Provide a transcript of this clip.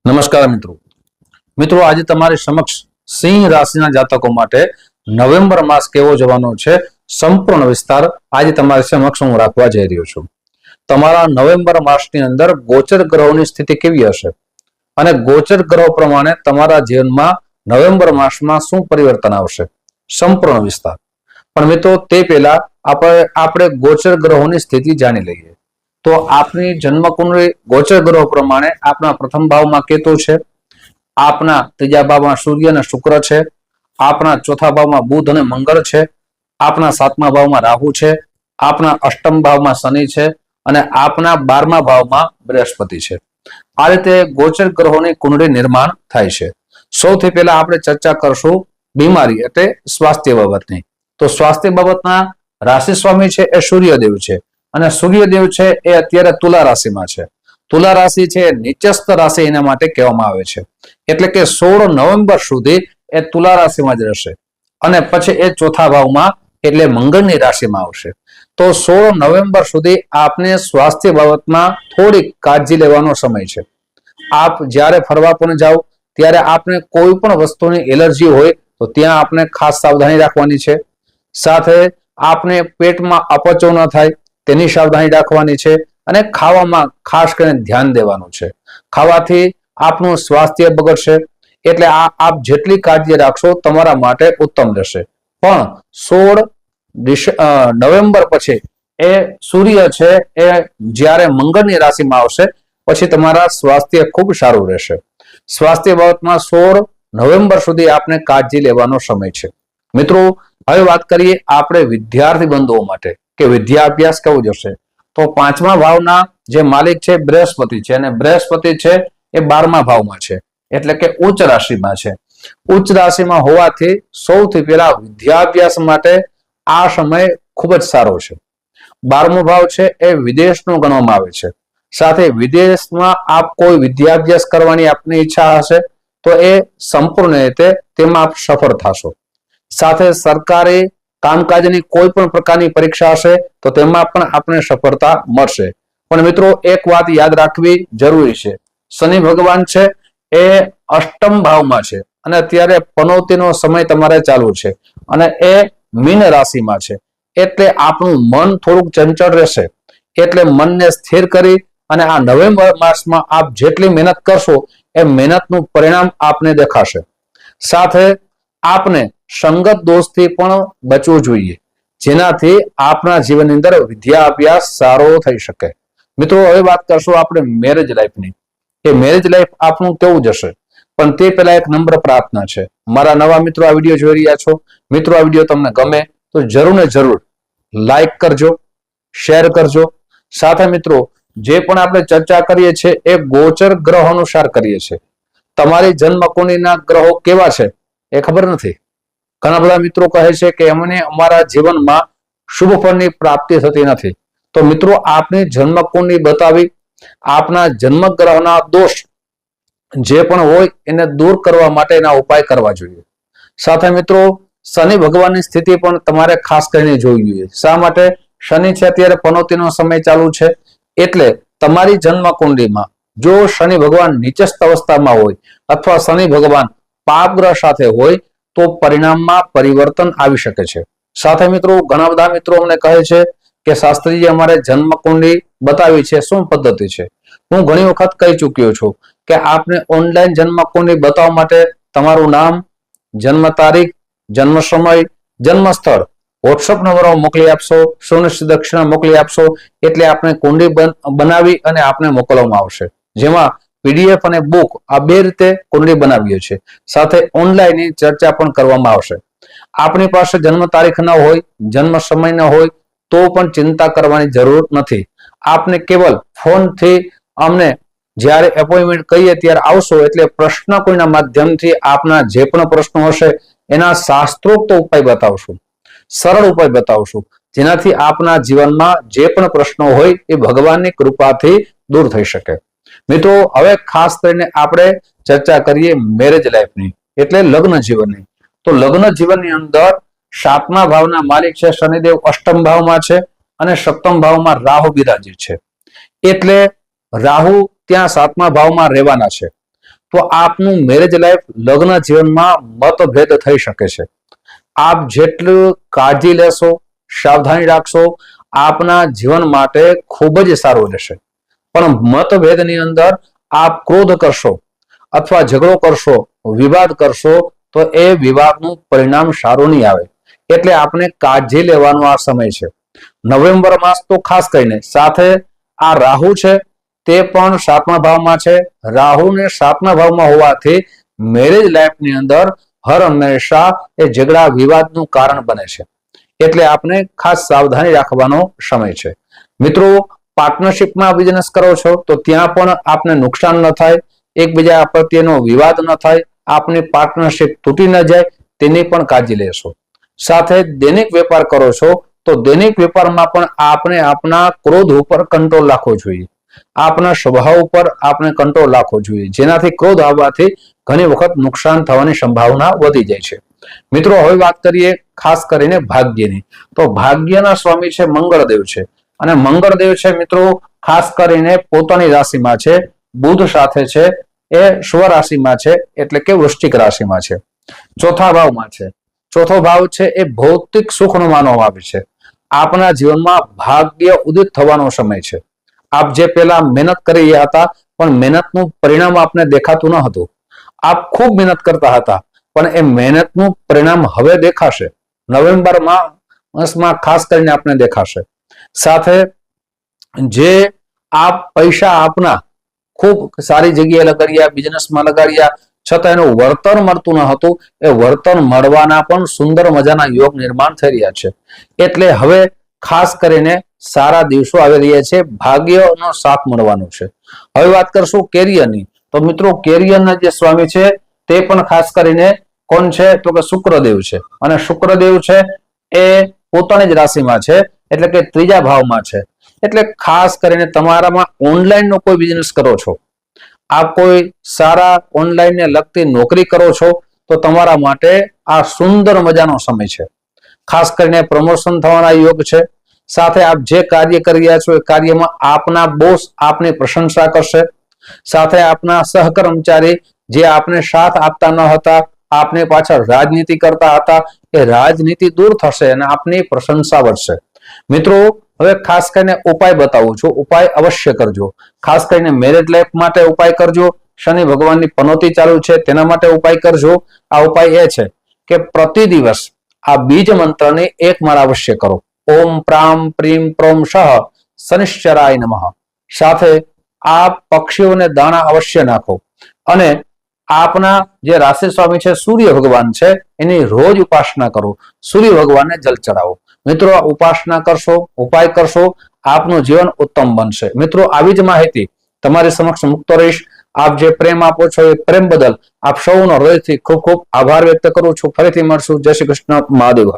નમસ્કાર મિત્રો આજે તમારી સમક્ષ સિંહ રાશિના જાતકો માટે નવેમ્બર માસ કેવો જવાનો છે સંપૂર્ણ વિસ્તાર આજે તમારી સમક્ષ હું રાખવા જઈ રહ્યો છું. તમારા નવેમ્બર માસની અંદર ગોચર ગ્રહોની સ્થિતિ કેવી હશે અને ગોચર ગ્રહો પ્રમાણે તમારા જીવનમાં નવેમ્બર માસમાં શું પરિવર્તન આવશે સંપૂર્ણ વિસ્તાર. પણ મિત્રો તે પહેલા આપણે ગોચર ગ્રહોની સ્થિતિ જાણી લઈએ. તો આપની જન્મકુંડળી ગોચર ગ્રહો પ્રમાણે આપના પ્રથમ ભાવમાં કેતુ છે, આપના ત્રીજા ભાવમાં સૂર્ય અને શુક્ર છે, આપના ચોથા ભાવમાં બુધ અને મંગળ છે, આપના સાતમા ભાવમાં રાહુ છે, આપના અષ્ટમ ભાવમાં શનિ છે અને આપના 12મા ભાવમાં બૃહસ્પતિ છે. આ રીતે ગોચર ગ્રહોની કુંડળી નિર્માણ થાય છે. સૌથી પહેલા આપણે ચર્ચા કરશું બીમારી એટલે સ્વાસ્થ્ય બાબતની. તો સ્વાસ્થ્ય બાબતના રાશિ સ્વામી છે એ સૂર્યદેવ છે અને સૂર્યદેવ છે એ અત્યારે તુલા રાશિમાં છે. તુલા રાશિ છે નીચસ્થ રાશિ એના માટે કહેવામાં આવે છે. એટલે કે 16 નવેમ્બર સુધી એ તુલા રાશિમાં જ રહેશે અને પછી એ ચોથા ભાવમાં એટલે મંગળની રાશિમાં આવશે. તો 16 નવેમ્બર સુધી આપને સ્વાસ્થ્ય બાબતમાં થોડીક કાળજી લેવાનો સમય છે. આપ જ્યારે ફરવા પણ જાઓ ત્યારે આપને કોઈ પણ વસ્તુની એલર્જી હોય તો ત્યાં આપને ખાસ સાવધાની રાખવાની છે. સાથે આપને પેટમાં અપચો ન થાય તેની સાવધાની રાખવાની છે અને ખાવામાં ખાસ કરીને ધ્યાન દેવાનું છે. ખાવાથી આપનું સ્વાસ્થ્ય બગડશે એટલે આપ જેટલી કાળજી રાખશો તમારા માટે ઉત્તમ રહેશે. પણ 16 નવેમ્બર પછી એ સૂર્ય છે એ જ્યારે મંગળની રાશિમાં આવશે પછી તમારા સ્વાસ્થ્ય ખૂબ સારું રહેશે. સ્વાસ્થ્ય બાબતમાં 16 નવેમ્બર સુધી આપને કાળજી લેવાનો સમય છે. મિત્રો હવે વાત કરીએ આપણે વિદ્યાર્થી બંધુઓ માટે કે વિદ્યા અભ્યાસ કેવો જશે. તો 5મા ભાવના જે માલિક છે બૃહસ્પતિ છે અને બૃહસ્પતિ છે એ 12મા ભાવમાં છે એટલે કે ઉચ્ચ રાશિમાં છે. ઉચ્ચ રાશિમાં હોવાથી સૌથી પહેલા વિદ્યાભ્યાસ માટે આ સમય ખૂબ જ સારો છે. 12મો ભાવ છે એ વિદેશનો ગણવામાં આવે છે. સાથે વિદેશમાં આપ કોઈ વિદ્યાભ્યાસ કરવાની આપની ઈચ્છા હશે તો એ સંપૂર્ણ રીતે તેમાં આપ સફળ થશો. સાથે સરકારી કામકાજની કોઈ પણ પ્રકારની પરીક્ષા હશે તો તેમાં પણ આપણે સફળતા મળશે. પણ મિત્રો એક વાત યાદ રાખવી જરૂરી છે. શનિ ભગવાન છે એ અષ્ટમ ભાવમાં છે અને અત્યારે પનોતીનો સમય તમારે ચાલુ છે અને એ મીન રાશિમાં છે એટલે આપણું મન થોડુંક ચંચળ રહેશે. એટલે મનને સ્થિર કરી અને આ નવેમ્બર માસમાં આપ જેટલી મહેનત કરશો એ મહેનતનું પરિણામ આપને દેખાશે. સાથે આપને સંગત દોષથી પણ બચવું જોઈએ જેનાથી આપના જીવનની અંદર વિદ્યા અભ્યાસ સારો થઈ શકે. મિત્રો હવે વાત કરશું આપણે મેરેજ લાઈફની કે મેરેજ લાઈફ આપણું કેવું જશે. પણ તે પહેલા એક નમ્ર પ્રાર્થના છે. મારા નવા મિત્રો આ વિડીયો જોઈ રહ્યા છો, મિત્રો આ વિડીયો તમને ગમે તો જરૂર ને જરૂર લાઈક કરજો, શેર કરજો. સાથે મિત્રો જે પણ આપણે ચર્ચા કરીએ છીએ એ ગોચર ગ્રહ અનુસાર કરીએ છીએ. તમારી જન્મકુંડળીના ગ્રહો કેવા છે એ ખબર નથી. ઘણા બધા મિત્રો કહે છે કે અમને અમારા જીવનમાં શુભ ફળની પ્રાપ્તિ થતી નથી. તો મિત્રો આપની જન્મકુંડળી બતાવી આપના જન્મગ્રહના દોષ જે પણ હોય એને દૂર કરવા માટે એના ઉપાય કરવા જોઈએ. સાથે મિત્રો શનિ ભગવાનની સ્થિતિ પણ તમારે ખાસ કરીને જોવી જોઈએ. શા માટે? શનિ છે અત્યારે પનોતીનો સમય ચાલુ છે એટલે તમારી જન્મકુંડળીમાં જો શનિ ભગવાન નીચસ્થ અવસ્થામાં હોય અથવા શનિ ભગવાન પાપ ગ્રહ સાથે હોય તો પરિણામમાં પરિવર્તન આવી શકે છે. સાથે મિત્રો ઘણા બધા મિત્રો અમને કહે છે કે શાસ્ત્રીજી અમારે જન્મકુંડળી બતાવી છે, શું પદ્ધતિ છે? હું ઘણી વખત કહી ચૂક્યો છું કે આપને ઓનલાઈન જન્મકુંડળી બતાવવા માટે તમારું નામ, જન્મ તારીખ, જન્મ સમય, જન્મ સ્થળ વોટ્સઅપ નંબર મોકલી આપશો, સુનિશ્ચિત દક્ષિણા મોકલી આપશો એટલે આપણે કુંડળી બનાવી અને આપને મોકલવામાં આવશે. જેમાં પીડીએફ અને બુક આ બે રીતે કુંડળી બનાવીએ છીએ. સાથે ઓનલાઈન ચર્ચા પણ કરવામાં આવશે. આપણી પાસે જન્મ તારીખ ન હોય, જન્મ સમય ન હોય તો પણ ચિંતા કરવાની જરૂર નથી. આપને કેવલ ફોનથી અમને જ્યારે એપોઇન્ટમેન્ટ કહીએ ત્યારે આવશો એટલે પ્રશ્ન કોઈના માધ્યમથી આપના જે પણ પ્રશ્નો હશે એના શાસ્ત્રોક્ત ઉપાય બતાવશું, સરળ ઉપાય બતાવશું જેનાથી આપના જીવનમાં જે પણ પ્રશ્નો હોય એ ભગવાનની કૃપાથી દૂર થઈ શકે. મિત્રો હવે ખાસ કરીને આપણે ચર્ચા કરીએ મેરેજ લાઈફની એટલે લગ્ન જીવનની. તો લગ્ન જીવનની અંદર 7મા ભાવના માલિક છે શનિદેવ અષ્ટમ ભાવમાં છે અને સપ્તમ ભાવમાં રાહુ બિરાજિત છે એટલે રાહુ ત્યાં 7મા ભાવમાં રહેવાના છે. તો આપનું મેરેજ લાઈફ લગ્ન જીવનમાં મતભેદ થઈ શકે છે. આપ જેટલું કાળજી લેશો, સાવધાની રાખશો, આપના જીવન માટે ખૂબ જ સારું રહેશે. પણ મતભેદની અંદર આપ ક્રોધ કરશો અથવા ઝઘડો કરશો, વિવાદ કરશો, તો એ વિવાદનું પરિણામ સારું નહીં આવે. એટલે આપણે કાળજી લેવાનો આ સમય છે. નવેમ્બર માસ તો ખાસ કરીને સાથે આ રાહુ છે તે પણ 7મા ભાવમાં છે. રાહુને 7મા ભાવમાં હોવાથી મેરેજ લાઈફની અંદર હર હંમેશા એ ઝઘડા વિવાદનું કારણ બને છે. એટલે આપણે ખાસ સાવધાની રાખવાનો સમય છે. મિત્રો, પાર્ટનરશિપમાં બિઝનેસ કરો છો તો ત્યાં પણ આપને નુકસાન ન થાય, એકબીજા પ્રત્યેનો વિવાદ ન થાય, આપની પાર્ટનરશિપ તૂટી ન જાય તેની પણ કાળજી લેશો. સાથે દૈનિક વેપાર કરો છો તો દૈનિક વેપારમાં પણ આપણે આપના ક્રોધ ઉપર કંટ્રોલ રાખવો જોઈએ. આપના સ્વભાવ ઉપર આપણે કંટ્રોલ રાખવો જોઈએ, જેનાથી ક્રોધ આવવાથી ઘણી વખત નુકસાન થવાની સંભાવના વધી જાય છે. મિત્રો, હવે વાત કરીએ ખાસ કરીને ભાગ્યની. તો ભાગ્યના સ્વામી છે મંગળદેવ છે, અને મંગળદેવ છે મિત્રો ખાસ કરીને પોતાની રાશિમાં છે, બુધ સાથે છે, એ સ્વ રાશિમાં છે, એટલે કે વૃશ્ચિક રાશિમાં છે, ચોથા ભાવમાં છે. ચોથો ભાવ છે એ ભૌતિક સુખનો માનવામાં આવે છે. આપના જીવનમાં ભાગ્ય ઉદિત થવાનો સમય છે. આપ જે પેલા મહેનત કરી રહ્યા હતા પણ મહેનતનું પરિણામ આપને દેખાતું ન હતું. આપ ખૂબ મહેનત કરતા હતા પણ એ મહેનતનું પરિણામ હવે દેખાશે. નવેમ્બર માસમાં ખાસ કરીને આપને દેખાશે. સાથે જે આપ પૈસા આપના ખૂબ સારી જગ્યાએ લગાડ્યા, બિઝનેસમાં લગાડ્યા, છતાં એનું વળતર મળતું ન હતું, એ વળતર મળવાના પણ સુંદર મજાના યોગ નિર્માણ થઈ રહ્યા છે. એટલે હવે ખાસ કરીને સારા દિવસો આવી રહ્યા છે, ભાગ્યનો સાથ મળવાનો છે. હવે વાત કરશું કેરિયરની. તો મિત્રો, કેરિયરના જે સ્વામી છે તે પણ ખાસ કરીને કોણ છે તો કે શુક્રદેવ છે, અને શુક્રદેવ છે એ પોતાની જ રાશિમાં છે, એટલે કે ત્રીજા ભાવમાં છે. એટલે ખાસ કરીને તમારામાં ઓનલાઈનનો કોઈ બિઝનેસ કરો છો, આપ કોઈ સારા ઓનલાઈનને લગતી નોકરી કરો છો, તો તમારા માટે આ સુંદર મજાનો સમય છે. ખાસ કરીને પ્રમોશન થવાના યોગ છે. સાથે આપ જે કાર્ય કરી રહ્યા છો એ કાર્યમાં આપના બોસ આપની પ્રશંસા કરશે. સાથે આપના સહકર્મચારી જે આપને સાથ આપતા ન હતા, આપની પાછળ રાજનીતિ કરતા હતા, એ રાજનીતિ દૂર થશે અને આપની પ્રશંસા વધશે. મિત્રો, હવે ખાસ કરીને ઉપાય બતાવું છું, ઉપાય અવશ્ય કરજો. ખાસ કરીને મેરેજ લાઈફ માટે ઉપાય કરજો. શનિ ભગવાનની પનોતી ચાલુ છે તેના માટે ઉપાય કરજો. આ ઉપાય એ છે કે પ્રતિ દિવસ આ બીજ મંત્રની એક માળ અવશ્ય કરો. ઓમ પ્રામ પ્રીમ પ્રોમ શઃ શનિશ્ચરાય નમઃ. સાથે આ પક્ષીઓને દાણા અવશ્ય નાખો. અને આપના જે રાશિ સ્વામી છે સૂર્ય ભગવાન છે એની રોજ ઉપાસના કરો. સૂર્ય ભગવાનને જલ ચડાવો. મિત્રો, ઉપાસના કરશો, ઉપાય કરશો, આપનું જીવન ઉત્તમ બનશે. મિત્રો, આવી જ માહિતી તમારી સમક્ષ મૂકતો રહીશ. આપ જે પ્રેમ આપો છો એ પ્રેમ બદલ આપ સૌનો હૃદયથી ખૂબ ખૂબ આભાર વ્યક્ત કરું છું. ફરીથી મળશું. જય શ્રી કૃષ્ણ. મહાદેવ.